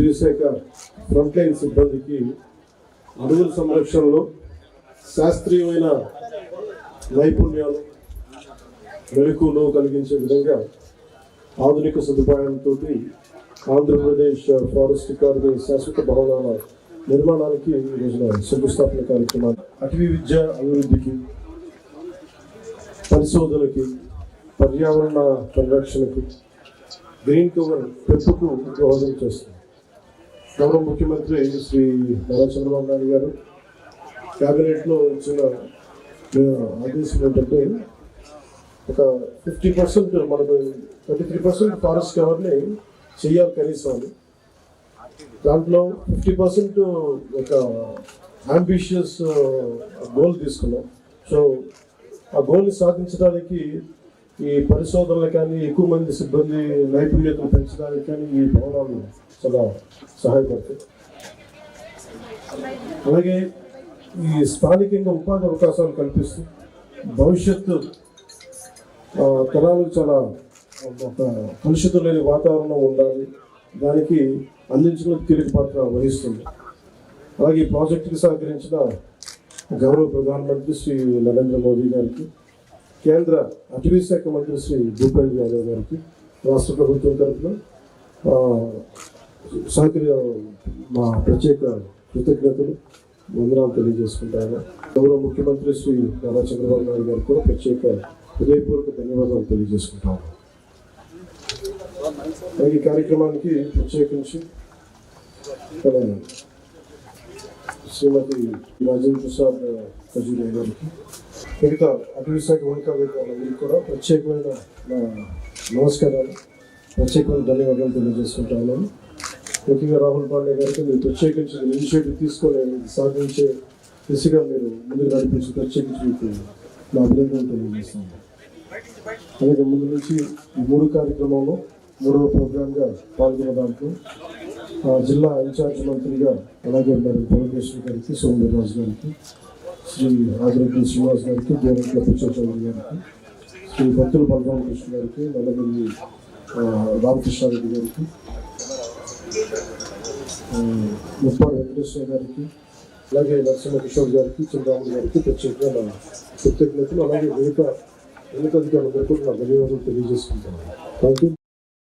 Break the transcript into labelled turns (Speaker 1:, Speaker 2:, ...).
Speaker 1: అటవీ శాఖ front line సిబ్బందికి అడవుల సంరక్షణలో శాస్త్రీయమైన నైపుణ్యాలు మెలకువలు కలిగించే విధంగా ఆధునిక సదుపాయాలతో ఆంధ్రప్రదేశ్ ఫారెస్ట్ అకాడమీ శాశ్వత భవనాల నిర్మాణానికి ఈ రోజున శంకుస్థాపన కార్యక్రమాలు అటవీ విద్య అభివృద్ధికి, పరిశోధనకి, పర్యావరణ పరిరక్షణకు, గ్రీన్ కవర్ పెంపుకు దోహదం చేస్తుంది. గౌరవ ముఖ్యమంత్రి శ్రీ నారా చంద్రబాబు నాయుడు గారు క్యాబినెట్లో ఇచ్చిన ఆదేశం ఏంటంటే ఒక 50% మనకు 33% ఫారెస్ట్ కవర్ని చెయ్యాలి కనీసం. దాంట్లో 50% ఒక అంబిషియస్ గోల్ తీసుకున్నాం. సో ఆ గోల్ని సాధించడానికి ఈ పరిశోధనలు కానీ, ఎక్కువ మంది సిబ్బంది నైపుణ్యతను పెంచడానికి కానీ ఈ భవనాలు చాలా సహాయపడతాయి. అలాగే ఈ స్థానికంగా ఉపాధి అవకాశాలు కల్పిస్తూ భవిష్యత్తు తరాలకు చాలా ఒక కలుషితం లేని వాతావరణం ఉండాలి, దానికి అందించిన కీలక పాత్ర వహిస్తుంది. అలాగే ఈ ప్రాజెక్టుకి సహకరించిన గౌరవ ప్రధానమంత్రి శ్రీ నరేంద్ర మోదీ గారికి, కేంద్ర అటవీ శాఖ మంత్రి శ్రీ భూపేంద్ర యాదవ్ గారికి రాష్ట్ర ప్రభుత్వం తరఫున మా ప్రత్యేక కృతజ్ఞతలు, వందనాలు తెలియజేసుకుంటాను. గౌరవ ముఖ్యమంత్రి శ్రీ నారా చంద్రబాబు నాయుడు గారికి కూడా ప్రత్యేక హృదయపూర్వక ధన్యవాదాలు తెలియజేసుకుంటాను. ఈ కార్యక్రమానికి ప్రత్యేకించి శ్రీమతి రాజేంద్ర ప్రసాద్ ఖజూరియా గారికి, మిగతా అటవీ శాఖ ఉన్నతాధికారులందరికీ కూడా ప్రత్యేకమైన నా నమస్కారాలు, ప్రత్యేకమైన ధన్యవాదాలు తెలియజేసుకుంటాను. ముఖ్యంగా రాహుల్ పాండే గారికి మీరు ప్రత్యేకించి ఇనిషియేటివ్ తీసుకొని సాధించే దిశగా మీరు ముందుకు నడిపించి ప్రత్యేకించి మీకు నా అభినందనలు తెలియజేస్తాను. అలాగే ముందు నుంచి ఈ 3 కార్యక్రమంలో 3వ ప్రోగ్రాంగా పాల్గొన్న దాంట్లో జిల్లా ఇన్ఛార్జ్ మంత్రిగా అలాగే మరి భువనేశ్వర్ గారికి, సోమవీర్రాజు గారికి, శ్రీ ఆదిరెడ్డి శ్రీనివాస్ గారికి, దేవరట్ల పుచ్చచౌదరి గారికి, శ్రీ భక్తుల బలరామకృష్ణ గారికి, నల్లగల్లి రామకృష్ణారెడ్డి గారికి, ముప్పాడు వెంకటేశ్వర గారికి, అలాగే నరసింహ కిషోర్ గారికి, చంద్రరాముడు గారికి ప్రత్యేకంగా నా కృతజ్ఞతలు. అలాగే మిగతా ఉన్నతాధికారులందరికీ నా ధన్యవాదాలు తెలియజేసుకుంటాను. Thank you.